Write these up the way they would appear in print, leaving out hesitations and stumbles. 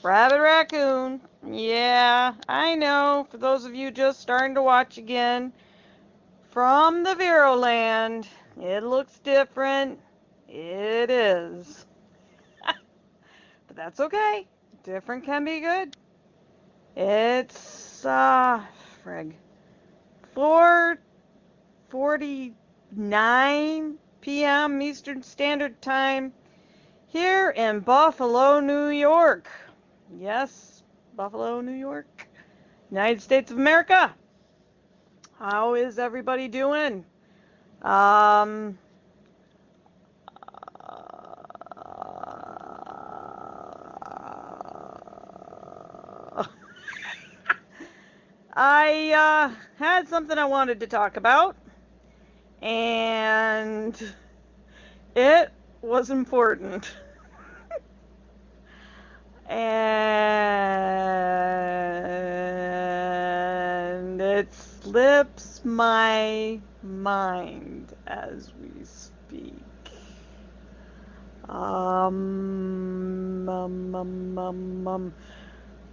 Rabid Raccoon. Yeah, I know. For those of you just starting to watch again, from the Vero land, it looks different. It is. But that's okay. Different can be good. It's, frig, 4:49 p.m. Eastern Standard Time here in Buffalo, New York. Yes, Buffalo, New York. United States of America. How is everybody doing? Um, I had something I wanted to talk about, and it was important. And it slips my mind as we speak. Um, um, um, um, um.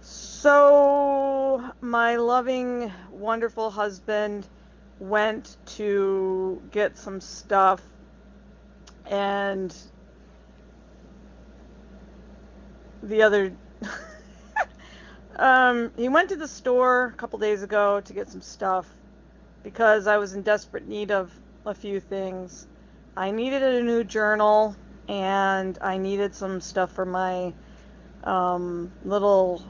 So, my loving, wonderful husband went to get some stuff, and the other he went to the store a couple days ago to get some stuff because I was in desperate need of a few things. I needed a new journal, and I needed some stuff for my little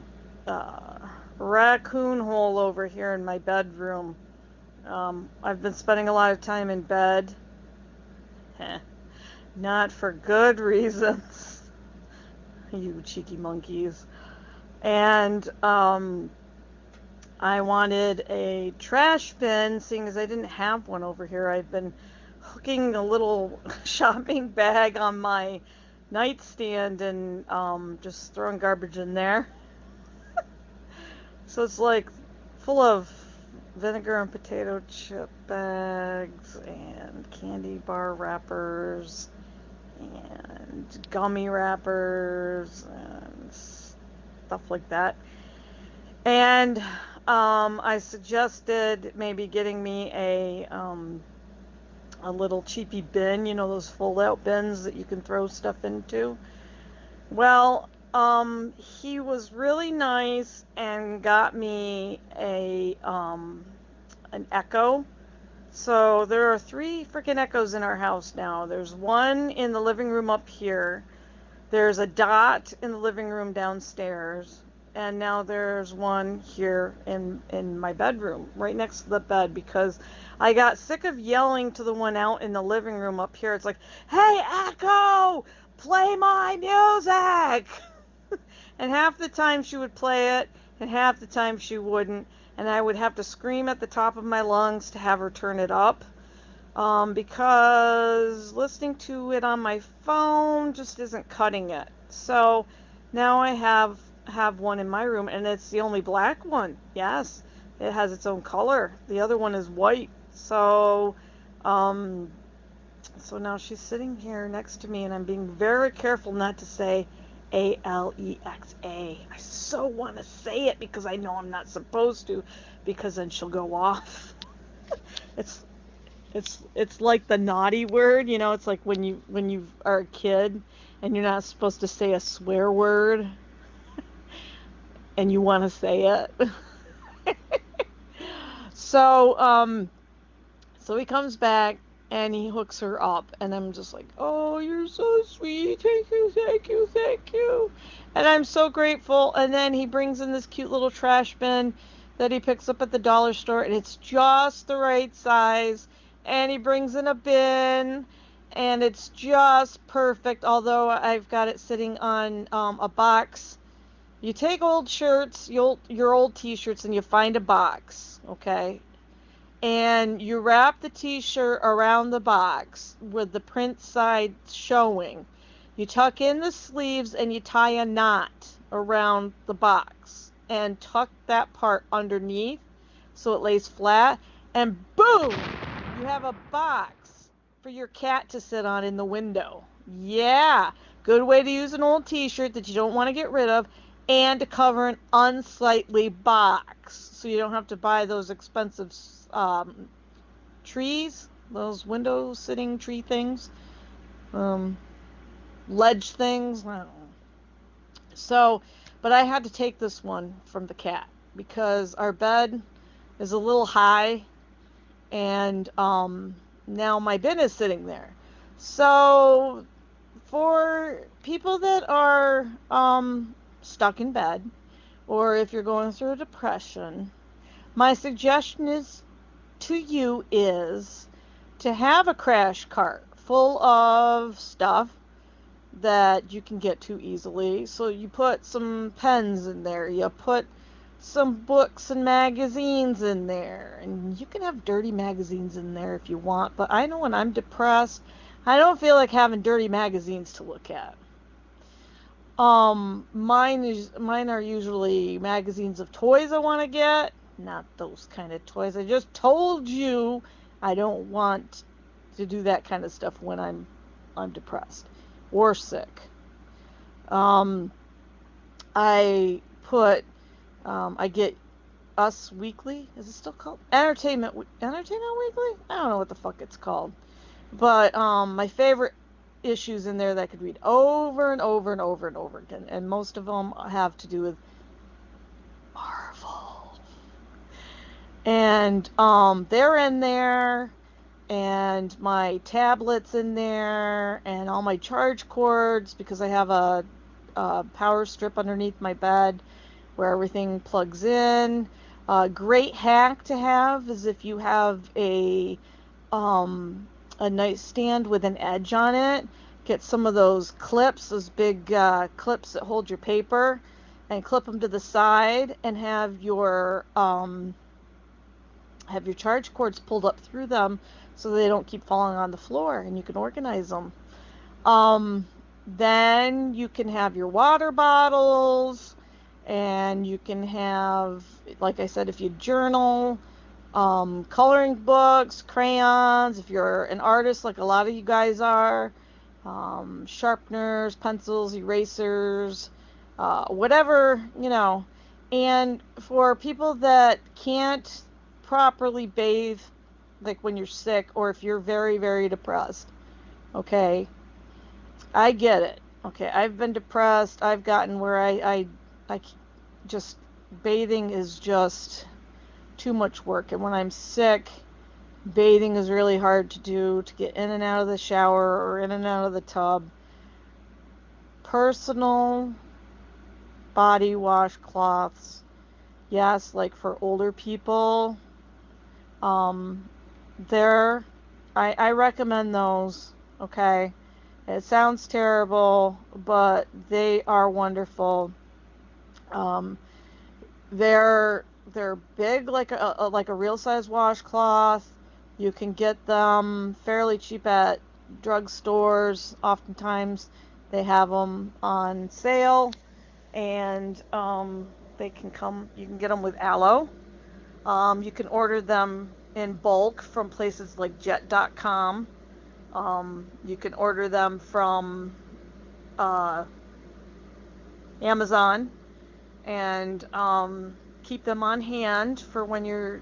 uh, raccoon hole over here in my bedroom. I've been spending a lot of time in bed. Not for good reasons, you cheeky monkeys. And I wanted a trash bin, seeing as I didn't have one over here. I've been hooking a little shopping bag on my nightstand and just throwing garbage in there. So it's like full of vinegar and potato chip bags and candy bar wrappers and gummy wrappers and stuff like that. And I suggested maybe getting me a little cheapy bin, those fold-out bins that you can throw stuff into. Well, he was really nice and got me an Echo. So there are 3 freaking Echoes in our house now. There's one in the living room up here. There's a Dot in the living room downstairs. And now there's one here in my bedroom, right next to the bed, because I got sick of yelling to the one out in the living room up here. It's like, hey, Echo, play my music! And half the time she would play it, and half the time she wouldn't. And I would have to scream at the top of my lungs to have her turn it up. Because listening to it on my phone just isn't cutting it. So now I have one in my room, and it's the only black one. Yes, it has its own color. The other one is white. Um, so now she's sitting here next to me, and I'm being very careful not to say Alexa. I so want to say it because I know I'm not supposed to, because then she'll go off. It's it's like the naughty word, it's like when you are a kid and you're not supposed to say a swear word and you want to say it. So so he comes back and he hooks her up, and I'm just like, oh, you're so sweet, thank you, thank you, thank you. And I'm so grateful. And then he brings in this cute little trash bin that he picks up at the dollar store, and it's just the right size. And he brings in a bin, and it's just perfect, although I've got it sitting on a box. You take old shirts, your old t-shirts, and you find a box, okay? And you wrap the t-shirt around the box with the print side showing. You tuck in the sleeves and you tie a knot around the box and tuck that part underneath so it lays flat, and boom, you have a box for your cat to sit on in the window. Yeah, good way to use an old t-shirt that you don't want to get rid of and to cover an unsightly box, so you don't have to buy those expensive um, trees, those window sitting tree things, um, ledge things. I don't know. So, but I had to take this one from the cat because our bed is a little high, and now my bin is sitting there. So, for people that are stuck in bed, or if you're going through a depression, my suggestion is to you is to have a crash cart full of stuff that you can get to easily. So you put some pens in there, you put some books and magazines in there, and you can have dirty magazines in there if you want. But I know when I'm depressed, I don't feel like having dirty magazines to look at. Mine are usually magazines of toys I want to get, not those kind of toys. I just told you I don't want to do that kind of stuff when I'm depressed or sick. Um, I put I get Us Weekly. Is it still called Entertainment Weekly? I don't know what the fuck it's called. But my favorite issues in there that I could read over and over and over and over again, and most of them have to do with Marvel. And they're in there, and my tablet's in there, and all my charge cords because I have a power strip underneath my bed where everything plugs in. A great hack to have is if you have um, a nightstand with an edge on it, get some of those clips, those big clips that hold your paper, and clip them to the side, and have your charge cords pulled up through them so they don't keep falling on the floor, and you can organize them. Um, then you can have your water bottles, and you can have, like I said, if you journal, coloring books, crayons, if you're an artist like a lot of you guys are, sharpeners, pencils, erasers, whatever, you know. And for people that can't properly bathe, like when you're sick or if you're very, very depressed, okay, I get it. Okay, I've been depressed. I've gotten where I just, bathing is just too much work. And when I'm sick, bathing is really hard to do, to get in and out of the shower or in and out of the tub. Personal body wash cloths, yes, like for older people, um, they're, I recommend those, okay? It sounds terrible, but they are wonderful. Um, they're big like a real size washcloth. You can get them fairly cheap at drugstores. Oftentimes they have them on sale, and they can come. You can get them with aloe. You can order them in bulk from places like Jet.com. You can order them from uh, Amazon, and keep them on hand for when you're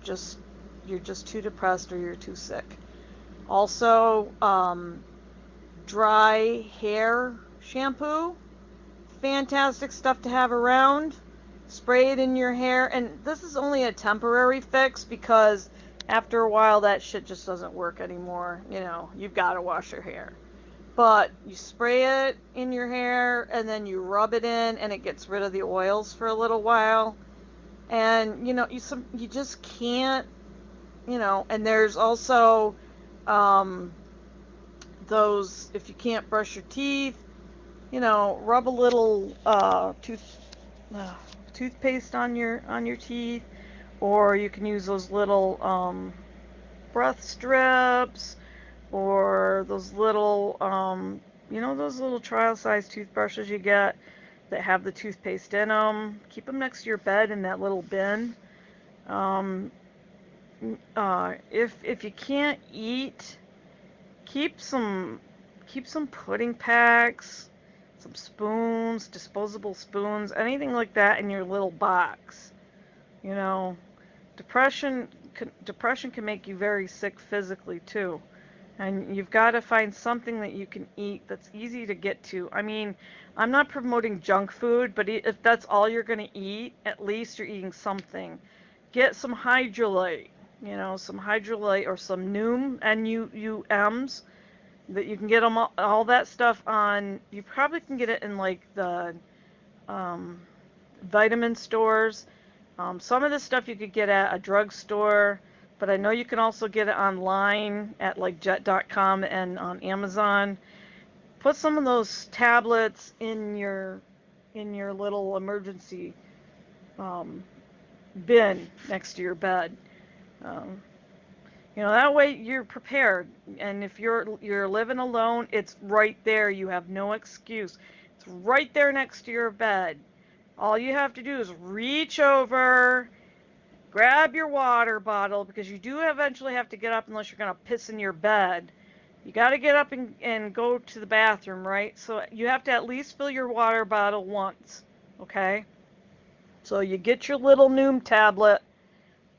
just too depressed or you're too sick. Also, dry hair shampoo, fantastic stuff to have around. Spray it in your hair, and this is only a temporary fix because after a while that shit just doesn't work anymore. You know, you've got to wash your hair. But you spray it in your hair and then you rub it in, and it gets rid of the oils for a little while. And you just can't, and there's also um those, if you can't brush your teeth, rub a little uh, toothpaste on your teeth, or you can use those little breath strips, or those little those little trial size toothbrushes you get that have the toothpaste in them. Keep them next to your bed in that little bin. Um, if you can't eat, keep some keep some pudding packs, some spoons, disposable spoons, anything like that in your little box. You know, depression can make you very sick physically too. And you've got to find something that you can eat that's easy to get to. I mean, I'm not promoting junk food, but if that's all you're going to eat, at least you're eating something. Get some hydrolite, some hydrolite or some Noom, N-U-U-M's, that you can get them all that stuff on. You probably can get it in like the um, vitamin stores. Some of this stuff you could get at a drugstore, but I know you can also get it online at like jet.com and on Amazon. Put some of those tablets in your little emergency um, bin next to your bed. Um, that way you're prepared. And if you're living alone, it's right there. You have no excuse. It's right there next to your bed. All you have to do is reach over, grab your water bottle, because you do eventually have to get up unless you're going to piss in your bed. You got to get up and go to the bathroom, right? So you have to at least fill your water bottle once, okay? So you get your little Noom tablet,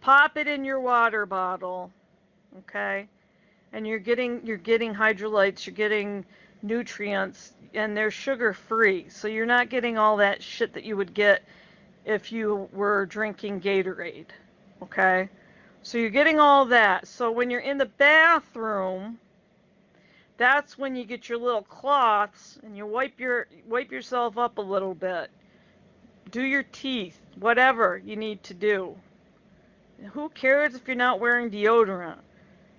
pop it in your water bottle, okay? And you're getting hydrolytes, you're getting nutrients, and they're sugar free. So you're not getting all that shit that you would get if you were drinking Gatorade, okay? So you're getting all that. So when you're in the bathroom, that's when you get your little cloths and you wipe yourself up a little bit. Do your teeth, whatever you need to do. Who cares if you're not wearing deodorant?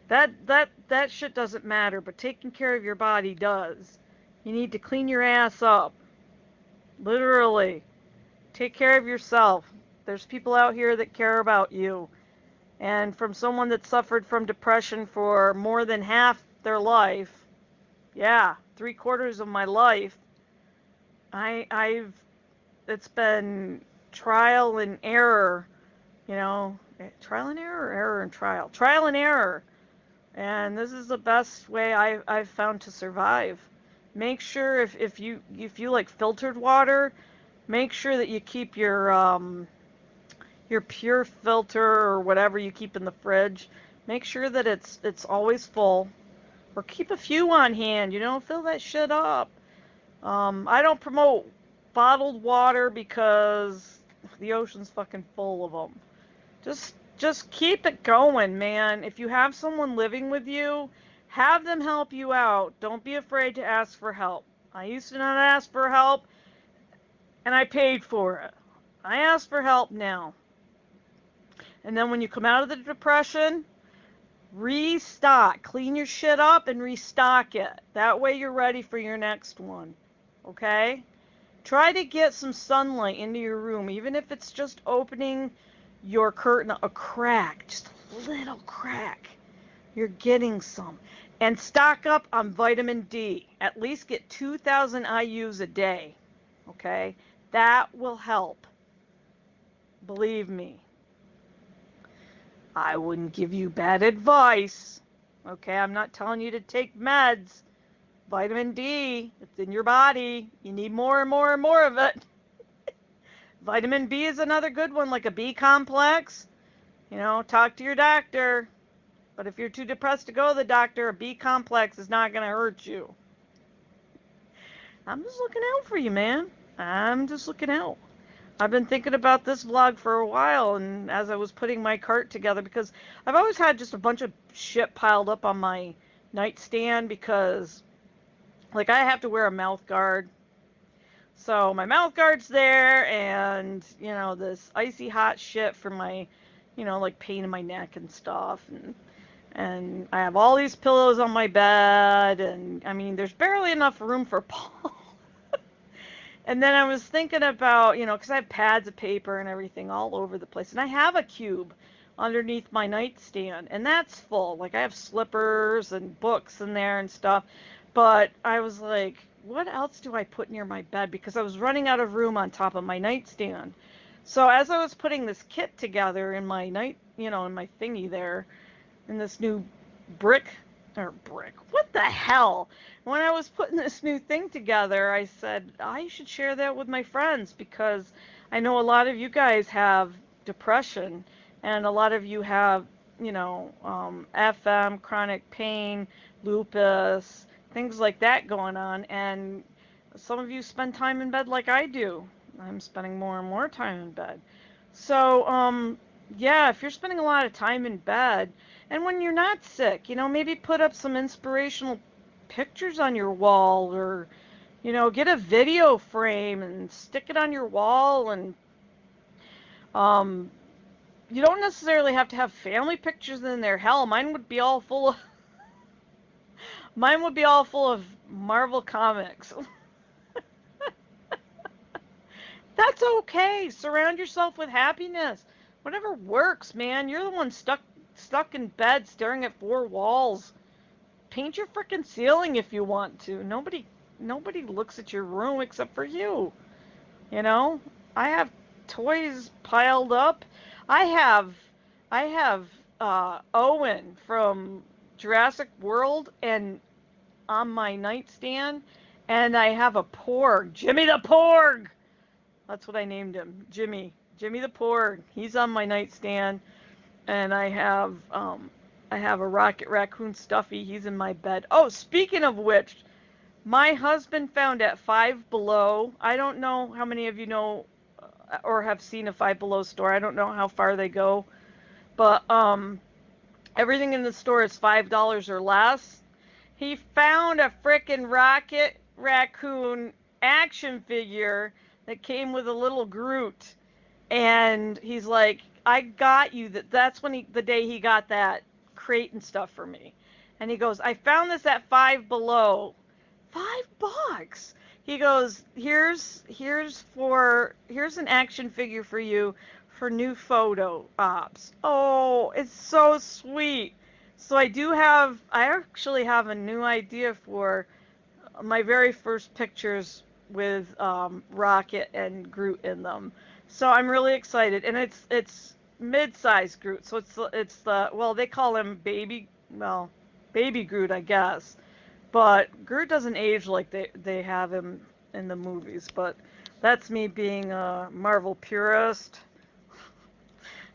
That shit doesn't matter, but taking care of your body does. You need to clean your ass up. Literally. Take care of yourself. There's people out here that care about you. And from someone that suffered from depression for more than half their life, yeah, 3/4 of my life, I've it's been trial and error, trial and error, error and trial and error. And this is the best way I've found to survive. Make sure if you like filtered water, make sure that you keep your pure filter or whatever you keep in the fridge. Make sure that it's always full, or keep a few on hand. Fill that shit up. I don't promote bottled water because the ocean's fucking full of them. Just keep it going, man. If you have someone living with you, have them help you out. Don't be afraid to ask for help. I used to not ask for help, and I paid for it. I ask for help now. And then when you come out of the depression, restock. Clean your shit up and restock it. That way you're ready for your next one. Okay? Try to get some sunlight into your room, even if it's just opening your curtain a crack, just a little crack. You're getting some. And stock up on vitamin D. At least get 2,000 IUs a day. Okay? That will help. Believe me. I wouldn't give you bad advice. Okay? I'm not telling you to take meds. Vitamin D, it's in your body. You need more and more and more of it. Vitamin B is another good one, like a B complex. Talk to your doctor. But if you're too depressed to go to the doctor, a B complex is not going to hurt you. I'm just looking out for you, man. I'm just looking out. I've been thinking about this vlog for a while, and as I was putting my cart together, because I've always had just a bunch of shit piled up on my nightstand, because like I have to wear a mouth guard. So my mouth guard's there, and this icy hot shit for my like pain in my neck and stuff, and I have all these pillows on my bed, and I mean there's barely enough room for Paul. And then I was thinking about, because I have pads of paper and everything all over the place, and I have a cube underneath my nightstand, and that's full. Like I have slippers and books in there and stuff. But I was like, what else do I put near my bed? Because I was running out of room on top of my nightstand. So as I was putting this kit together in my in my thingy there, in this new brick or brick. What the hell? When I was putting this new thing together, I said I should share that with my friends because I know a lot of you guys have depression and a lot of you have, FM, chronic pain, lupus, things like that going on. And some of you spend time in bed like I do. I'm spending more and more time in bed. So, yeah, if you're spending a lot of time in bed, and when you're not sick, maybe put up some inspirational pictures on your wall or, get a video frame and stick it on your wall. And um, you don't necessarily have to have family pictures in there. Hell, mine would be all full of Marvel comics. That's okay. Surround yourself with happiness. Whatever works, man. You're the one stuck in bed staring at four walls. Paint your frickin' ceiling if you want to. Nobody looks at your room except for you. You know? I have toys piled up. I have I have Owen from Jurassic World and on my nightstand, and I have a porg, Jimmy the Porg. That's what I named him, Jimmy. Jimmy the Porg. He's on my nightstand, and I have a Rocket Raccoon stuffy. He's in my bed. Oh, speaking of which, my husband found at Five Below. I don't know how many of you know or have seen a Five Below store. I don't know how far they go, but everything in the store is $5 or less. He found a frickin' Rocket Raccoon action figure that came with a little Groot, and he's like, I got you that's when the day he got that crate and stuff for me. And he goes, I found this at Five Below. $5. He goes, here's an action figure for you for new photo ops. Oh, it's so sweet. So I actually have a new idea for my very first pictures with Rocket and Groot in them. So I'm really excited, and it's mid-sized Groot. So it's the well they call him baby Groot, I guess. But Groot doesn't age like they have him in the movies. But that's me being a Marvel purist,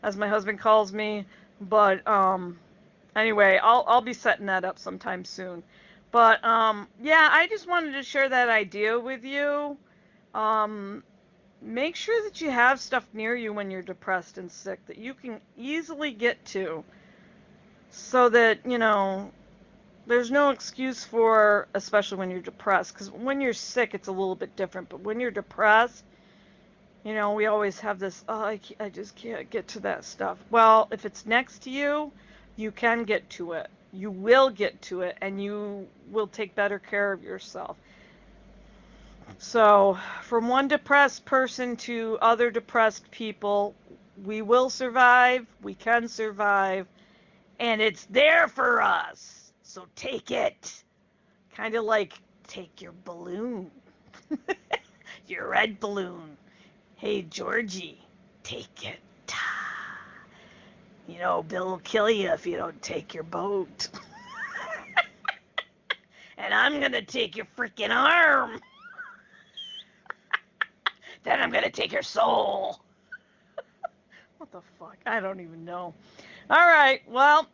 as my husband calls me. But anyway, I'll be setting that up sometime soon. But yeah, I just wanted to share that idea with you. Um, Make sure that you have stuff near you when you're depressed and sick that you can easily get to, so that there's no excuse for, especially when you're depressed, because when you're sick it's a little bit different, but when you're depressed, we always have this, oh, I just can't get to that stuff. Well, if it's next to you, you can get to it. You will get to it, and you will take better care of yourself. So, from one depressed person to other depressed people, we will survive, we can survive, and it's there for us. So, take it. Kind of like take your balloon, your red balloon. Hey, Georgie, take it. Bill will kill you if you don't take your boat. And I'm gonna take your freaking arm. Then I'm gonna take your soul. What the fuck? I don't even know. All right, well,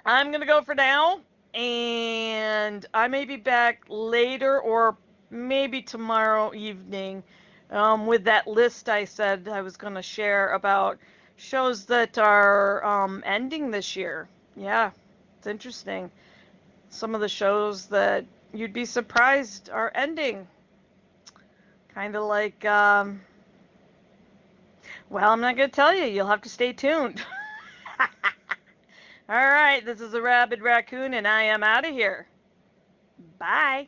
I'm gonna go for now, and I may be back later or maybe tomorrow evening with that list I said I was gonna share about shows that are ending this year. Yeah, it's interesting. Some of the shows that you'd be surprised are ending. Kind of like, well, I'm not going to tell you. You'll have to stay tuned. All right, this is a Rabid Raccoon, and I am out of here. Bye.